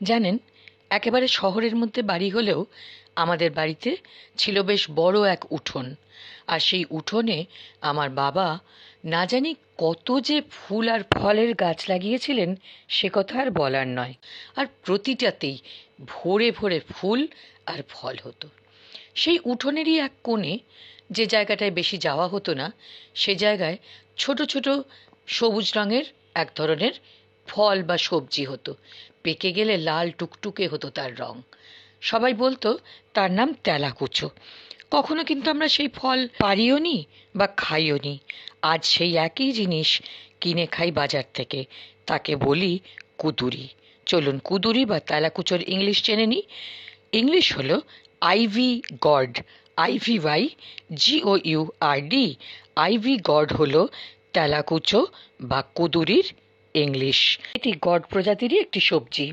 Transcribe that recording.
জানেন, একেবারে শহরের মধ্যে বাড়ি হলেও আমাদের বাড়িতে ছিল বেশ বড় এক উঠোন। আর সেই উঠোনে আমার বাবা না জানি কত যে ফুল আর ফলের গাছ লাগিয়েছিলেন, সে কথা আর বলার নয়। আর প্রতিটাতেই ভরে ভরে ফুল আর ফল হতো। সেই উঠোনেরই এক কোণে, যে জায়গাটায় বেশি যাওয়া হতো না, সে জায়গায় ছোট ছোট সবুজ রঙের এক ধরনের ফল বা সবজি হতো। পেকে গেলে লাল টুকটুকে হতো তার রং। সবাই বলতো তার নাম তেলাকুচো। কখনো কিন্তু আমরা সেই ফল পারিও নি বা খাইও নি। আজ সেই একই জিনিস কিনে খাই বাজার থেকে, তাকে বলি কুদুরি। চলুন কুদুরি বা তেলাকুচোর ইংলিশ জেনে নিই। ইংলিশ হলো ivy gourd, IVY GOURD। Ivy gourd হলো তেলাকুচো বা কুদুরির ইংলিশ। এটি গড প্রজাতিরই একটি সবজি।